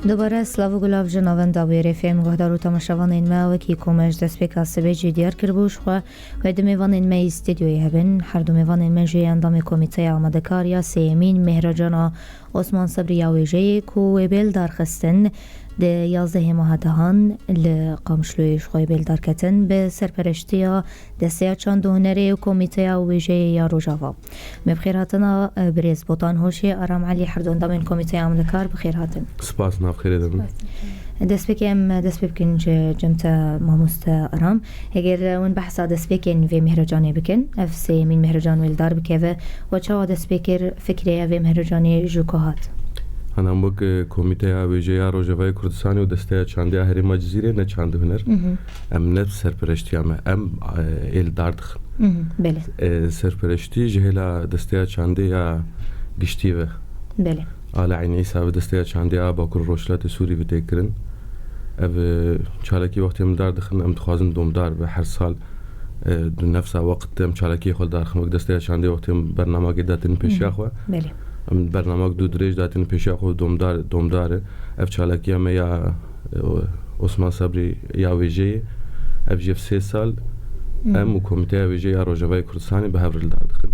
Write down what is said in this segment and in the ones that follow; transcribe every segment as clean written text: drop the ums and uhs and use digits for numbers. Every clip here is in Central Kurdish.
دوباره سلاو گلاب جنابان داویر فیم گهدار و تماشاوان این ما و کی کومش دست به کاسبه جدیار کربوش و دمیوان این ما استودیوی هبن هر دمیوان این ما جوی اندام کمیته آماده کاریا سیمین مهرجان عثمان صبری اویجی کو بیل درخستن ده 11 ماه دهان لقامشلویش خوی بیل درکتن به سرپرشتیا دسته چند هنری و کمیته اویجی یا روجاوا بخیر هاتنا بریز بوتان هوشی آرام علی هر دو اندام کمیته آماده کار بخیر هاتن سپاس نافخیر دم دست بکن جمت ماموست آرام اگر اون بحثا دست بکن و مهرجانی بکن افسی من مهرجان ویلدار بکه و چه دست بکر فکری و مهرجانی جوکهات أنا بق كوميتي ويجي روجافاي كردستاني ودستيا چانديا هريما جزيرة نه چاند هنر ام نفس سرپرشتي ام ال داردخ بله سرپرشتي جهلا دستيا چانديا گشتيوه بله على عين عيسى ودستيا چانديا باكر روشلات سوري بتكرن اف چالكي وقت ام داردخن ام تخازن دومدار به هر سال دو نفس وقت ام چالكي خل دارخم دستيا چانديا وقت ام برنامه داتن پیشیا خو بله ام برنامه دو دريج داتن پیشیا خو دومدار اف چالكي ام يا عثمان صبري يا ويجي اف جف 3 سال ام كوميتي ويجي روجافاي كردستاني به هفر داردخن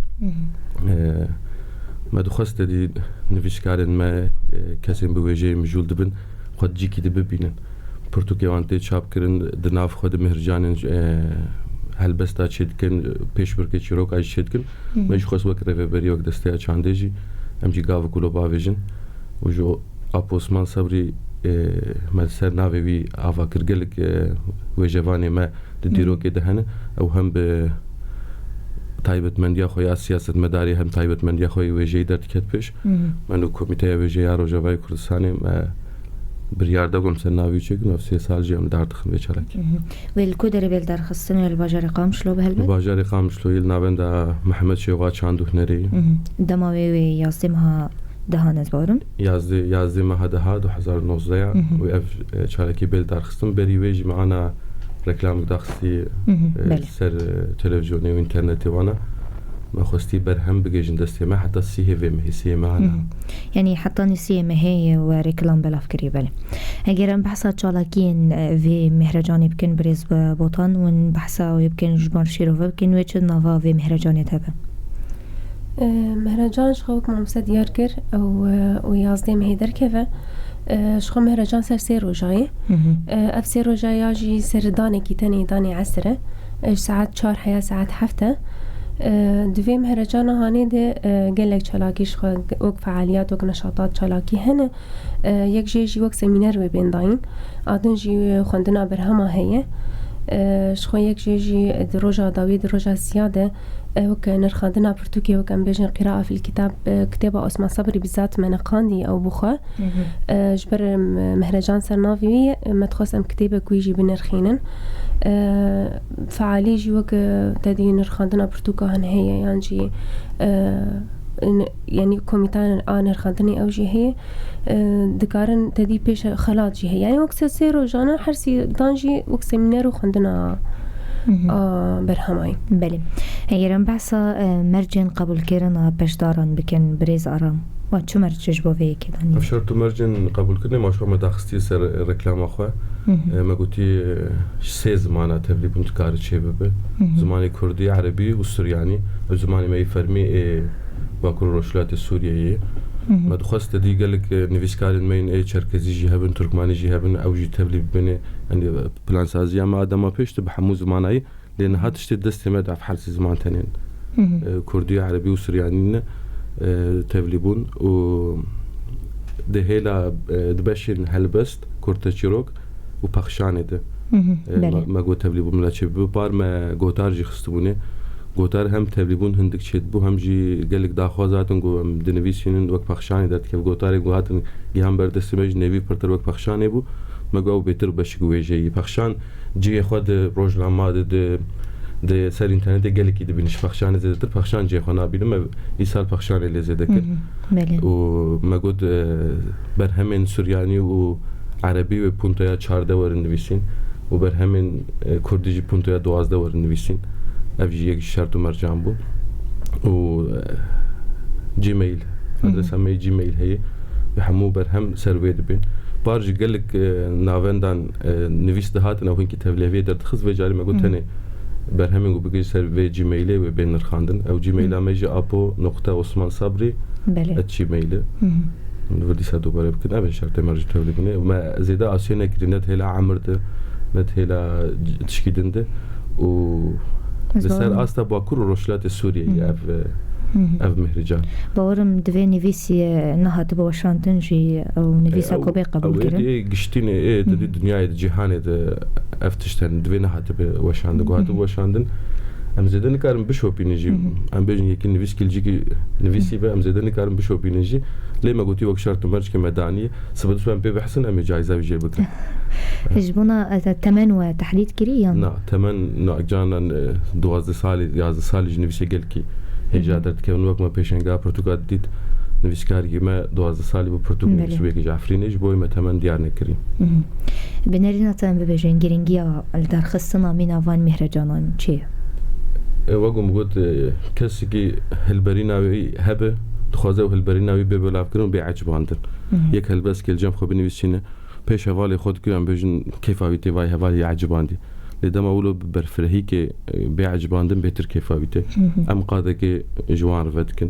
ما دخست دي نفيشكارن ما كسين بويجي مجول دبن خد جيكي دببينن پرتوكي وانتي چاپ کرن دناف خود مهرجان هلبستا چدكن پیش برکه چروک اج چدكن مش خاص وقت رهبری وقت دسته چاندجی امجی گاو کولو باویجن و جو اپ عثمان صبری ملسر ناوی آوا کرگلک و جوانی ما دیروک دهنه او هم به تایبت مندیا خویا سیاست مداری هم تایبت مندیا خوی وجی در تکت پیش منو کمیته وجی روجاوای کردستانی ما برياردا قم سناوي چكن نفس سال جيم دارت خم بيچلك والكودر بيل درخستن الباجار قامشلو بهلبت الباجار قامشلو يلناوند محمد شيغا چاندو هنري دماوي ياسمها دهانت بارم يازمها دها 2019 و اف چالكي بيل درخستن بري ويج معنا ركلام داخسي سر تلفزيوني و انترنتي وانا ما خوستي برهم بجيجن دستي ما حتى السيه في مهسيه معنا يعني حتى نسيه مهي وريكلام بلافكري بله اگر بحثا چالاكين في مهرجاني بكن بريز بوطان ون بحثا ويبكن جبان شيروفا بكن ويچ نافا في مهرجاني تبه مهرجان شخوك مامسا ديار كر او ويازدي مهي دركفه شخو مهرجان سر سيرو جاي اف سيرو جاي اجي سرداني كي تاني داني عسره ساعات 4 حيا ساعات حفته دوی مهرجان هانی ده گلک چالاکیش خو وک فعالیت وک نشاطات چالاکی هنه یک جی وک سمینار و بینداین آدن جی خوندنا برهما هیه شخو یک جی دروجا داوی دروجا سیاده وك نرخدنا برتوكي وكان بيجن قراءة في الكتاب كتابة عثمان صبري بالذات من قاندي أو بوخا جبر مهرجان سرنافي ما تخص أم كتابة كويجي بنرخينن فعالي جي وك تدي نرخدنا برتوكا هن هي يعني جي يعني كوميتان نرخدني أو جي هي دكارن تدي بيش خلاط جي هي يعني وقت سيرو جانا حرسي دانجي وقت سمينارو خندنا برهماي بله اگرم بحثا مرجن قبول کردن پشداران بکن بریز آرام و چه مرجش بوی کدانی افشار تو مرجن قبول کردن ما شما داخستی سر رکلام آخوا ما گویی 3 زمانه تبلیغ کار چه ببه زمانی کردی عربی و سوریانی و زمانی ما فرمی باکر روشلات سوریایی ما دخست دی گلک نویسکارن مین چرکزی جهبن ترکمانی جهبن او جی تبلیغ بنه يعني بلان سازي ما آدم پیش به همون زمانایی لأن هاتشت دست ما دفع حال زمان تانين كردي عربي وسورياني تبليبون و دهيلا دبشين هلبست كورتشيروك وبخشانه ده ما قو تبليبون ملاچه ببار ما قوتار جي خستبونه قوتار هم تبليبون هندك چد بو هم جي قالك داخوازاتن قو دنويسينن وك بخشانه ده كيف قوتار قو هاتن يهم بردست مج نوي پرتر وك بخشانه بو مگو بهتر بشگوی جی پخشان جی خود روزنامه ده سر اینترنت گلکی ده بینش پخشان زده پخشان جی خنا بینم ایسال پخشان لزده کرد و مگود بر همین سوریانی و عربی و پونتویا 14 ورن نویسین و بر همین کردی پونتویا 12 ورن نویسین افجی یک شرط و مرجع بو و جیمیل آدرس همه جیمیل هی به همو بر هم سروید بین بارج قال لك نافندان نویس دهات نه هنگی تبلیغی در تخص و جاری مگو تنه برهمینگو بگی سر و جیمیلی و بین نرخاندن او جیمیل میجی آپو نقطه عثمان صبری ات جیمیل وردی سه دوباره بکن اول شرط مرج تبلیغ کنه ما زیاده آسیا نکردی نت هلا عمرده نت هلا تشکیدنده و لسر آستا باکور و روشلات سوریه اف مهرجان باورم دوی نویسی نهاد با واشنطن جی او نویسا کوبه قبول کردن او گشتین دی دنیای جهان ده افتشتن دوی نهاد به واشنطن گوهات واشنطن ام زیده نکارم بشوپینجی ام بیشتر یکی نویس کلیجی کی نویسی به ام زیده نکارم بشوپینجی لیما گویی وقت شرط مرج که مدانی سبب ام به حسن ام جایزه بیجی بکن هجبنا الثمن وتحديد كريا نا ثمن نا جانا 12 سال 11 سال نویسی گل کی هجادت که اون وقت ما پیشنگاه پرتغال دید نویسکاری ما 12 سالی با پرتغال شویه که جعفرینش بوی ما تمن دیار نکریم. بنرينا تام ببجن گرینگیا در خصنا من آوان مهرجانان چیه؟ واقعم گفت کسی که هلبریناوی هبه تخوازه و هلبریناوی به بلاف کردن به عجباندن. یک هلبس که الجام خوب نویسینه پیش حوالی خود کردن بجن کیفاویتی وای حوالی عجباندی. لدم أولو برفرهي كي بيعجباندن بيتر كيفاويته أم قادة كي جوان رفتكن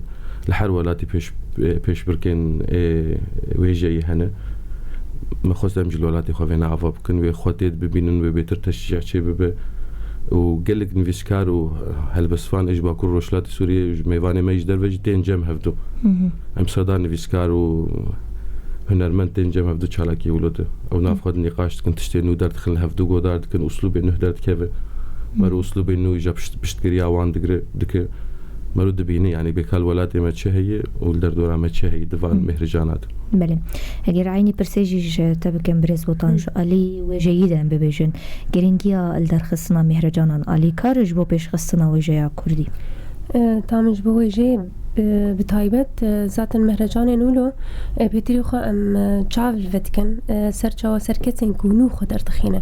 الحرولاتي بيش بركن ويجي هنا ما خوست أمجي الولاتي خوفينا عفا بكن ويخواتيد ببينن وبيتر تشجيع شي ببي وقالك نفيسكار وهالبسفان إجبا كل روشلات سوريا ميواني ما يجدر وجدين جم هفدو أم صدار نفيسكار و هنرمند تنجم هفدو چالاکی ولده او نافخد نقاش کن تشتی نو درد خل هفدو گو درد کن اسلوب نو درد كيف مرو اسلوب نو جاب بشتكري اوان دك مرو دبيني يعني بكال ولات ما هي ولدر دورا ما هي دفان مهرجانات بله اگر عيني برسيج تبكم بريز وطنج علي وجيدا ببيجن گرينگيا الدرخصنا مهرجانان علي كارج بو پیش خصنا وجيا كردي تامج بو وجي بتایبەت زاتن مهرجان نولو بيتري خو ام چاول فتكن سرچاو سركتين كونو خو درتخينن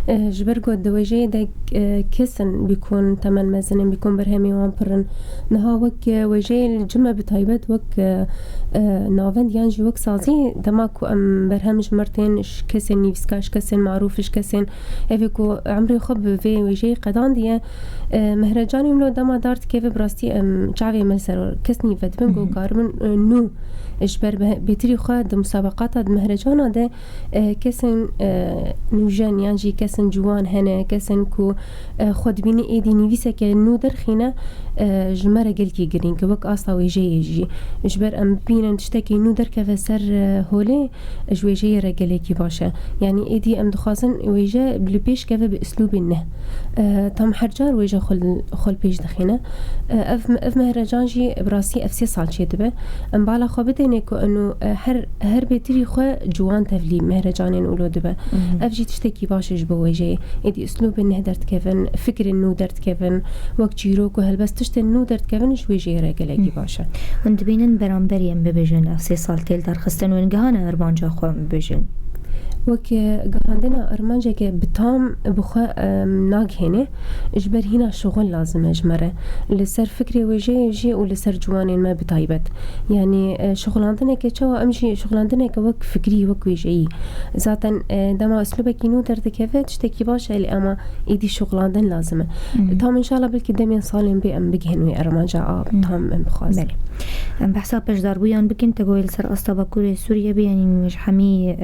جبرگو دوجه دك كسن بيكون تمن مزن بيكون برهمي وان برن نها وك وجه الجمع بتایبەت وك ناوند يانجي وك سازي دماكو ام برهمش مرتين كسن نيفسكاش كسن معروفش كسن افيكو عمري خب في وجه قدان دي مهرجان نولو دما دارت كيف براستي ام چاوي مسر كسني فتبنگو كارمن نو اجبر بيتري خو د مسابقات د مهرجان ده كسن نوجان يانجي كسن جوان هنا كسن كو خود بيني ايدي نيفيسه ك نو درخينه جمره گلكي گرين ك وك اصلا ويجي اجبر ام بينن تشتكي نو درك فسر هولي اجويجي رجليكي باشا يعني ايدي ام دخازن ويجا بلبيش كف باسلوب نه تم حرجار ويجا خل بيج دخينه اف مهرجان جي براسي اف 3 سال شيدبه ام بالا خبت نيكو انه هر بيتري خو جوان تفلي مهرجان نقولو دبه افجي تشتكي باشش بوجه ادي اسلوب انه درت كيفن فكر انه درت كيفن وقت جيروك وهلبس تشتن انه درت كيفن شوي جيره قلقي باشا وند بينن برامبريم ببجن 3 سال تيل درخستن وينغهانا اربانجا خو ببجن وك قاندنا ارمانجا كي بتام بخا ناغهنه اجبر هنا شغل لازم اجمره لسر فكري وجي ولسر جوانين ما بتايبت يعني شغل عندنا كيتشو امشي شغل عندنا كوك فكري وك وجي ذاتا دما اسلوبك ينو درد كيف تشتكي باش اللي اما ايدي شغل عندنا لازم تام ان شاء الله بالكي دمين صالين بي ام بجهنوي ارمانجا تام ام بخاز ام بحساب باش داربويان بكن تقول سر اسطا كوري سوريا بي يعني مش حمي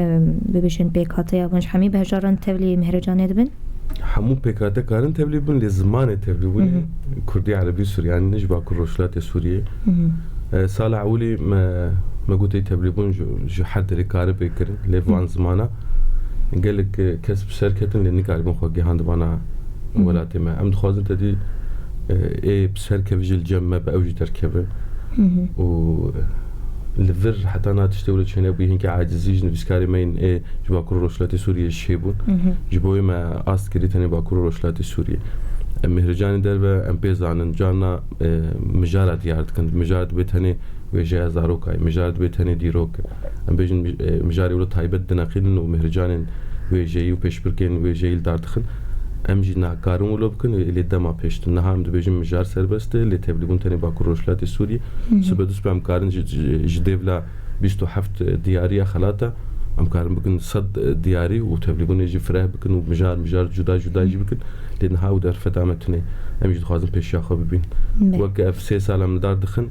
ببشن بيكاتيا مش حمي بهجارن تبلي مهرجان دبن حمو بيكاتا كارن تبلي بن لزمان تبلي بن كردي عربي سورياني نجبا كروشلات سوريا سال عولي ما قلت تبلي بن جو حد ركار بيكر لفوان زمانه قال لك كسب شركه لاني قاعد بنخوجي هاند بانا ولا تما ام تخوزن تدي اي بشركه في الجمه باوجي تركبه و الفر حتى أنا تشتغل شنو بيهنك عاجزيج نفسكاري مين إيه جبا كل روشلات سوريا الشيبون جبوي ما أسكري تاني باكل روشلات سوريا مهرجان دربه أم بيزانن جانا مجارات يارد كنت مجارات بيتهني ويجي زاروكاي مجارات بيتهني ديروك أم بيجن مجاري ولا تايبت دناقيلن ومهرجان ويجي وبيش بركين ويجي الداردخن ام جي ناكارون ولو بكن اللي دما بيشت نهام دبيجن مجار سربست اللي تبليغون تاني باكو روشلات سوريا سبدوس بام كارن جديفلا 27 دياريه خلاطه ام كارن بكن صد دياري وتبليغون يجي فراه بكن ومجار جدا يجي بكن لان هاو در فتامتني ام يجي خوازم بيش ياخو ببين وقف 3 سال من دار دخن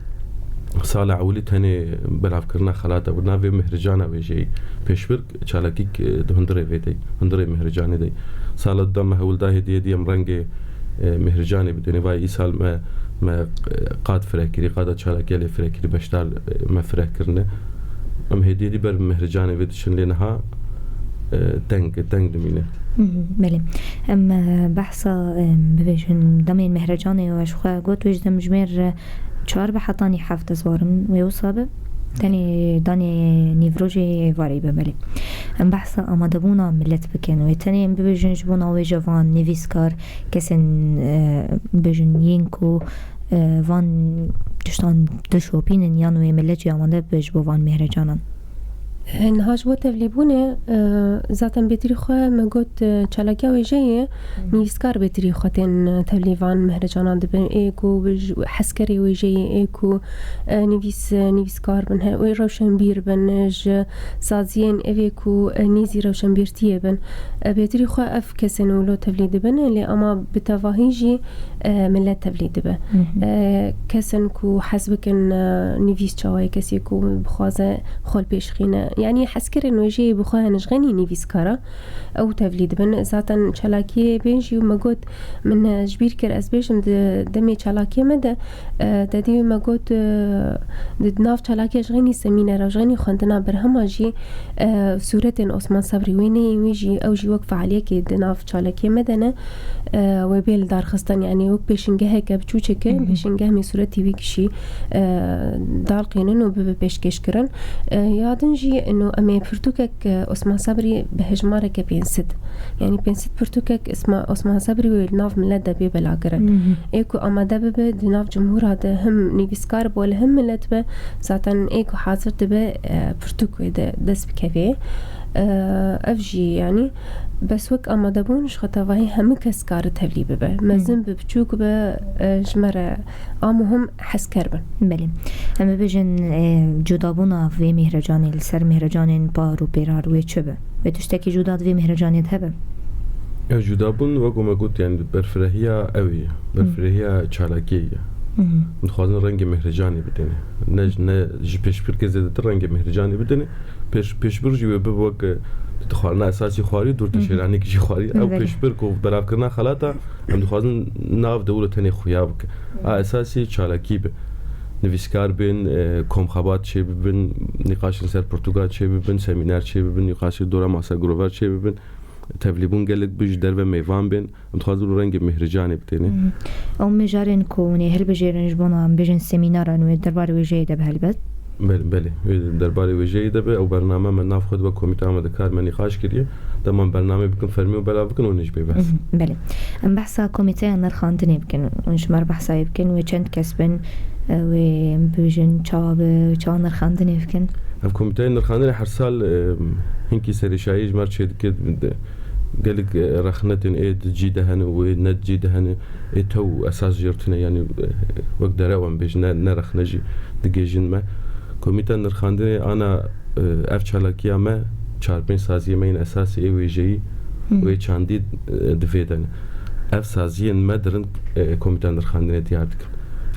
سال عولي تاني بلعب كرنا خلاطه ونافي مهرجانا ويجي بيشبرك چالاكيك دهندري فيدي هندري مهرجاني دي سال الدم هول ده دي امرنگي مهرجاني بدني واي سال ما قاد فراكري قاد چالاكي لي فراكري بشتال ما فراكرنا ام هديدي بر مهرجاني فيدشن لينها تنگ دمينه بله ام بحثا ببيجن دمين مهرجاني واشخوا قوت وجدم مجمير 4 بحطاني حفت زوارم ويوصابه تاني داني نيفروجي واري بملي ام بحثا امادبونا ملت بكن وتاني ببيجن جبونا ويجوان نيفيسكار كسن بيجن ينكو وان تشتان دشوبين يانوي ملت يامانده بيجبو وان مهرجانان نهاج بو تبلیبونه ذاتن بيتري خو ما قلت چالاكيا ويجي نيسكار بيتري خوتن تبليفان مهرجانان دبن ايكو حسكري ويجي ايكو نيفيسكار بن وي روشن بير بنج سازين ايكو نيزي روشن بيرتيه بن بيتري خو اف كسنو لو تبليد بن اللي اما بتفاهيجي ملت تبليد به كسن كو حسبكن نيفيس چاوي كسيكو بخوازه خول بيشخينه يعني حسكر انه يجي بخواه نشغني نيفيسكارا او تفليد بن ذاتن چالاكي بيجي وما قلت من جبير كر اسبيشم دمي چالاكي مدى دادي ما قلت دناف چالاكي شغني سمينة رجغني خوندنا برهما جي سورة عثمان صبري ويني ويجي او جي وقف عليك دناف چالاكي مدنا وبيل دار خستان يعني وك بيشنگه كبچوچك بيشنگه مي صورتي ويكشي دار قينن وبيشكش كرن يادن جي انه امي برتوكك عثمان صبري بهجمارك بينسد يعني بينسد برتوكك اسمه عثمان صبري والناف ملت دبي بلاغرن ايكو اما دبي دناف جمهور هذا هم نيفيسكار بول هم ملت به ذاتن ايكو حاضر دبي برتوك دس بكفي افجي يعني بس وك اما دبونش خطاوهي هم كسكار تبليب به مزن ببچوك به جمره امهم حسكر بن بله اما بجن جدابونا في مهرجاني لسر مهرجانين بارو بيرار ويچبه وتشتكي جداد في مهرجاني هبه جدابون وقو ما قلت يعني برفرهية قوية برفرهية چالاكية متخوازن رنگ مهرجاني بدنه نج پیشبر که زیادتر رنگ مهرجاني بدنه پیشبر جوی بوق تخوارنا اساسي خواري دور تشيراني كشي خواري او پیشبر کو براب کرنا خلاطا هم تخوازن ناف دولة تاني خويابك اساسي چالاكي به نویسکار بین کمخابات چه ببین نقاش سر پرتغال چه ببین سمینار چه ببین نقاش دورا ماسا گروور چه ببین تبلیغون گلک بج در و میوان بین متخاذر رنگ مهرجانی بتینه او مجارن کونی هر بجرنج بنا بجن سمینار نو دربار وجه ده بهلبت بله دربار وجه ده او برنامه من ناف خود و کمیته آماده کار من نقاش کریه دمان برنامه بکن فرمی و بلا بکن و نجبه بحث بله ام بحثا کمیته نرخاندنی بکن ونشمار بحثا بکن و چند کسبن و بيجن شعب شان الخاندني يمكن الكوميتين الخاندني حرسال هنكي سريشاي جمر شيء كده قالك رخنتن ايد جيدهن وند جيدهن تو اساس جرتنا يعني وقدر وان بيج نرخ نجي دقيجن ما كوميتين الخاندني انا افشالكيا ما 4-5 سازي مين اساسي ويجي وي چاندي دفيدن اف سازين مدرن كوميتين الخاندني ديارك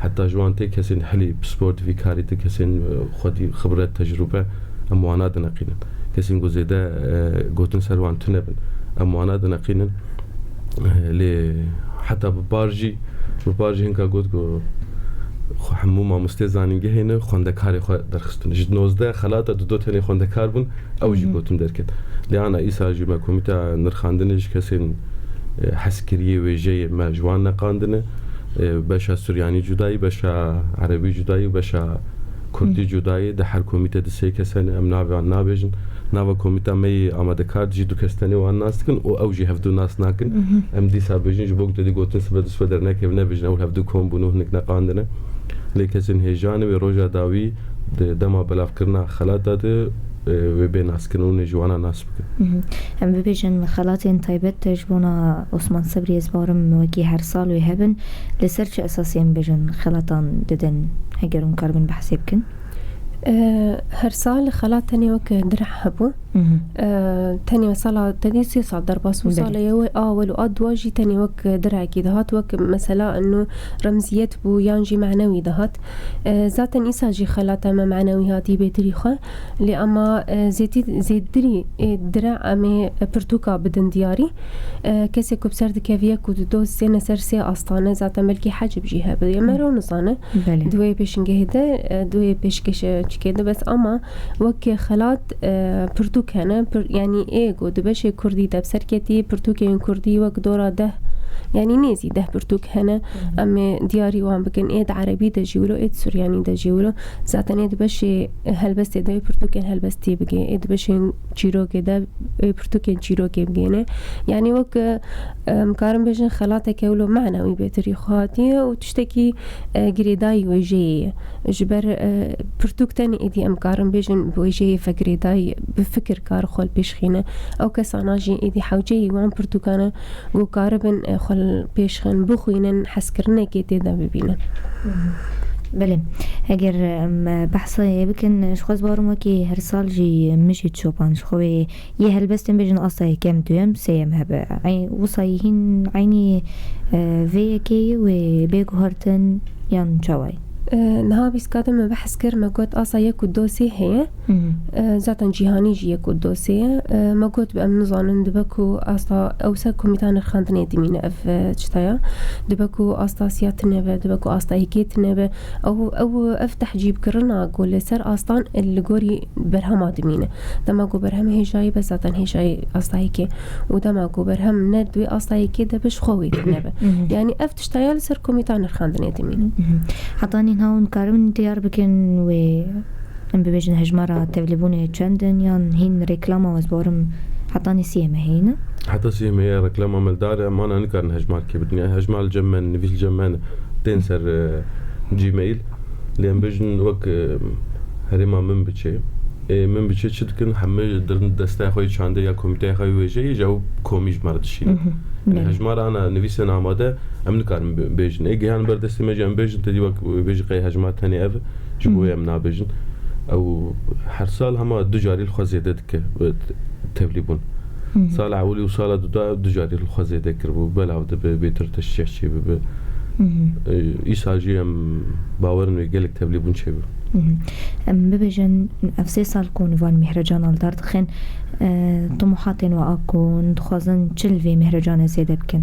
حتى جوانتي كسين حلي بسبورت في كاريتي كسين خدي خبرات تجربة أموانات نقينا كسين جزيدة قوتن سروان تنبن أموانات نقينا ل حتى ببارجي هنكا قوت حموما مستزانين جهينه خندكاري خو درخستن جد 19 خلاطه دو تاني خندكار بون او جي قوتن دركت لأنا إيسا جي ما كوميتا نرخاندنش كسين حسكريه ويجي ما جوان نقاندنه باشا سورياني جداي باشا عربي جداي باشا كردي جداي ده هر كوميته دسي كسن ام نابجن ناوا كوميته مي آماده کار جي دو کستني وان ناس كن او جي هفدو ناس ناكن ام دي سابجن جبوك دي قوتن سبدس بدرنا كيف نبجن او هفدو كوم بنو هنك نقاندنا لكسن هيجان و روجا داوي دما بلاف كرنا خلاطه ده وبين ناس كنون جوانا ناس بكن هم ببيجن خلاطين طيبت تجبونا عثمان صبري اسبارم وكي هر سال ويهبن لسرچ اساسيين بيجن خلاطان ددن هجرون كاربن بحسي بكن هر سال خلات تاني وك درع هبو تاني سالا تاني 3 سال درباس وسالا يوي أول وأدواجي تاني وك درع كده هات وك مثلا إنه رمزيات بو يانجي معنوي دهات ذاتا إيساجي خلاتا ما معنوي هاتي بتريخة لأما زيدري درع أمي برتوكا بدن دياري كسي كبسر دكافيا كود دو سنة سرسي أسطانة ذاتا ملكي حاجب جيها بدي مرو نصانة دوي بيشنجه ده دوي بيشكش كده بس أما وك خلات برتوك هنا يعني إيه قد بشي كردي ده بسركتي برتوكين كردي وك دورا ده يعني نيزي ده برتوك هنا أما دياري وهم بكن إيد عربي ده جيولو إيد سورياني ده جيولو ذاتن إيد بشي هلبستي ده برتوكين هلبستي بجي إيد بشي جيروكي ده برتوكين جيروكي بجينه يعني وك مكارم بيجن خلاطة كولو معنوي بتاريخاتي وتشتكي جريداي وجيه جبر برتوك تاني إيدي أمكارم بيجن بوجيه فجريداي بفكر كار خال بيشخينه أو كساناجي إيدي حوجيه وعم برتوكانا جو كاربن خال بيشخن بخوينن حسكرنا كيتي دا ببينه بله اگر بحثه بکن شخص بارم وکی هر سال جی مشید شوبان شخوی یه هلبستن بجن اصلا کم تویم سیم هبه وصایهین عینی ویکی و بیگو هرتن یان چوای نها بيسكادم بحث كر ما قلت أصلا يكو دوسي هي ذاتا جيهاني جي يكو دوسي ما قلت بأمن ظانن دبكو أصلا أوسا كوميتان الخاندني دمين أف تشتايا دبكو أصلا سيات نبا دبكو أصلا هيكيت نبا أو أفتح جيب كرنا أقول لسر أصلا اللي قوري برهما دمين دما قو برهم هي جاي بس ذاتا هي جاي أصلا هيكي ودما قو برهم ندوي أصلا هيكي دبش خوي نبا يعني أف تشتايا لسر كوميتان الخاندني دمين حطاني هون كارمن تيار بكن و ام ببيجن هجمارة تبليبوني چندن يان هين ريكلاما وزبارم حطاني سيما هينا حتى سيما هي ريكلاما مالدارة ما أنا نكارن هجمار كي بدني هجمار الجمان نفيل الجمان تنسر جيميل لأن بيجن وك هريما من بچه چدكن همه درن دسته خوی چانده یا کمیته خوی ویژه جو کومیج مردشین هجمار انا نویسن آماده ام نکارم بیجن اگه هن بردستی مجم بیجن تدی وقت بیج قی هجمار تانی اف جبوی ام نابیجن او هر سال هما دو جاری الخوازیده دکه تبلیبون سال اولی و سال دو جاری الخوازیده کربو بلاو ده بیتر تشیح چی به ایساجی ام باورن و گلک تبلیبون چی به ببيجن أفسي سال كون فان مهرجان الدرد خن طموحاتين وأكون دخوازن چل مهرجان زيادة بكن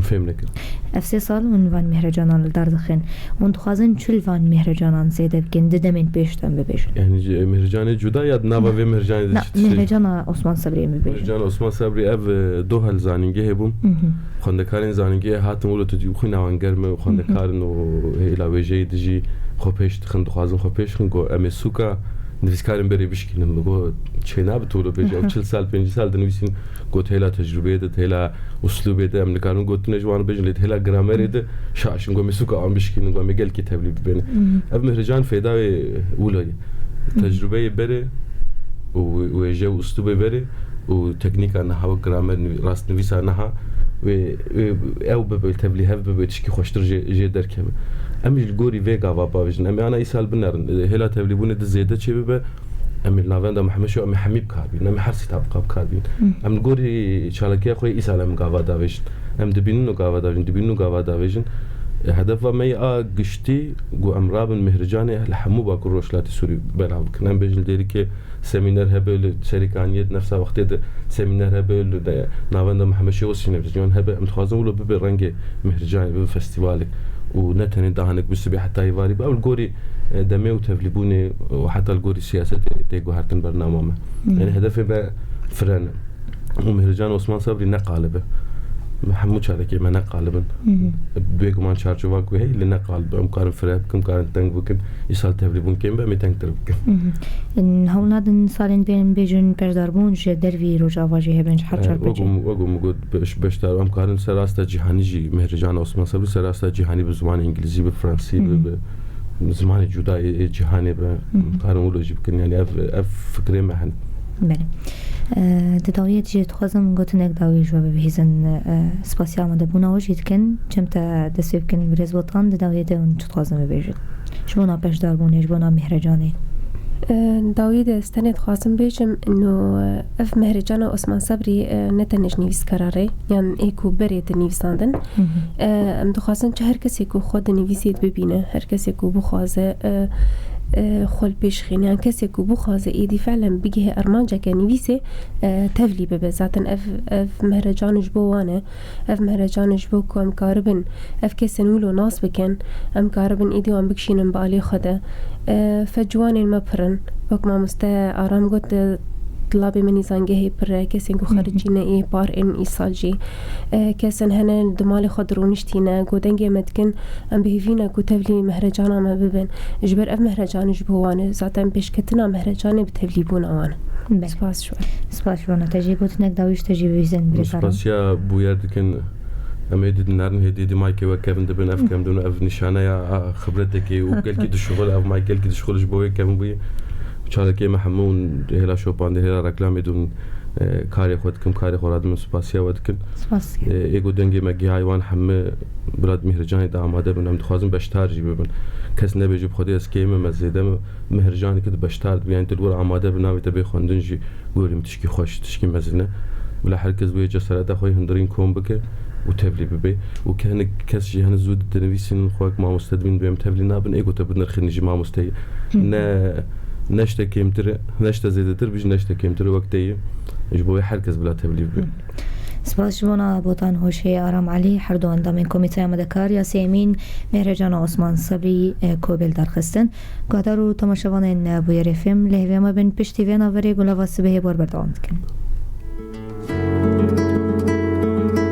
فهمنا كده أفسي سال من فان مهرجان الدرد خن ودخوازن چل فان مهرجان زيادة بكن ددمين بيشتن ببيجن يعني مهرجان جدا يا نابا في مهرجان لا مهرجان عثمان صبري ببيجن مهرجان عثمان صبري اف دو هل زانينجه هبوم خندكارين زانينجه هاتم ولو تجي خونا وانگرم خندكارن و هيلا وجه دجي خوپیش خند خوازم خوپیش خند گو امی سوکا نویسکارم بری بشکنم گو چه نبتولو بیجا 40 سال 50 سال دنویسین گو تهلا تجربه ده تهلا اسلوبه ده ام نکارم گو تنجوان بیجن لی تهلا گرامر ده شاشن گو مسوکا ام بشکنم گو میگل کی تبلیغ ببینه اب مهرجان فایده اولای تجربه بره و جو اسلوبه بره و تکنیک آنها و گرامر راست نویس آنها و او ببل تبلیغ ببل تشکی خوشتر جه درکه امي الجوري فيجا واباجن امي انا يسال بنرن هلا تبليبون دزيده تشي ببه امي لافندا محمشو امي حميب كاربين امي حرسي تابقاب كاربين ام الجوري شالكي اخوي يسال ام غاوا داويجن ام دبينو غاوا داويجن هدف مي قشتي جو امراب مهرجاني لحمو باكو روشلاتي سوري بلاو كنن بيجن ديريكي سيمينار هبل شركانيت نفسها وقت سيمينار هبل نافندا محمشو سينفزيون هبل ام تخازن ولو ببرنجي مهرجاني بفستيفالك ونتني دهانك بسبي حتى يواري بقى الجوري دمي وتفليبوني وحتى الجوري سياسة تيجو هارتن برنامج يعني هدفي بقى فرن ومهرجان عثمان صبري نقالبه محمود شاركي ما نقالبن بيجو مان شارجو واقو هي اللي نقالب مقارن فراب كم قارن تنگ بكن يسال تفليبون كم بقى متنگ تربك إن هونادن سالين بين بيجن برداربون جدر في رجع واجه بنج حرجر بيجي وقو موجود بشتار مقارن سراستا جهاني جي مهرجان عثمان صبري سراستا جهاني بزمان انجليزي بفرنسي بزمان جداي جهاني بقارن ولوجي بكن يعني اف فكري محن بله تداویت جی تخوازم گوتن یک داوی جواب بهیزن سپاسیال مده بونا وجید کن چمتا دستیب کن برز وطن تداویت اون تخوازم ببیجد شبونا پشدار بونه شبونا مهرجانه داوید استند خواستم بيجم إنه أف مهرجان عثمان صبري نتنج نيفيس قراره يعني إيكو بريت نيفيساندن أم دخواستن چه هر کسی کو خود نویسید ببینه هر کسی کو بخوازه خل پیش خین يعني کسی کو بخوازه ایدی فعلا بگه ارمانجا که نویسه تفلی ببه ذاتن اف مهرجانش بوانه اف مهرجانش بو که ام کاربن اف کسی نولو ناس بکن ام کاربن ایدی وام بکشینن بالی خوده فجوانین مپرن وک ما مسته آرام گوت طلابي مني زانجهي برا كسين كو خارجينا إيه بار إن إيصالجي كسن هنا دمالي خضرونشتينا قودنجي مدكن أم بهفينا كو تبلي مهرجانا ما ببن جبر أف مهرجان جبوانه زاتن بيشكتنا مهرجاني بتبلي بون أوان سپاس شو سپاس شو نتاجي قلت نك داويش تجي بيزن بريكارا سپاس يا بويردكن أميد النارن هدي مايكي وكابن دبن أف كم دون أف نشانة يا خبرتك وقال كده الشغل أف مايكل كده الشغل جبوي كم بوي چاره که محمون هلا شوپان ده هلا رکلام دون کاری خود کم کاری خورد من سپاسیا ود کن ایگو دنگی مگی حیوان همه براد مهرجانی دا آماده بنم دخوازم بشتار جی ببن کس نبیجی بخودی از کیمه مزیدم مهرجانی که بشتار بیان تلور آماده بنامی تبی خواندن جی گوریم تشکی خوش تشکی مزینه ولا هر کس بوی جسارت خوی هندرین کوم بکه و تبلی ببی و که کس جی هن زود تنویسین خوک ما مستدبین بیم تبلی نابن ایگو تبدن خنی جی ما مستی نه نشته کمتر نشته زیادتر بیش نشته کمتر وقتی جبوی هر کس بلا تبلیغ بی. سپاس شما بوتان هوشی آرام علی هر دو اندام کمیته آماده‌کاری یا سیمین مهرجان عثمان صبری کوبل درخستن قدر و تماشاوان بویر فیلم لحظه ما بین پشتی وینا وری گلا واسه به بار برداشت کن.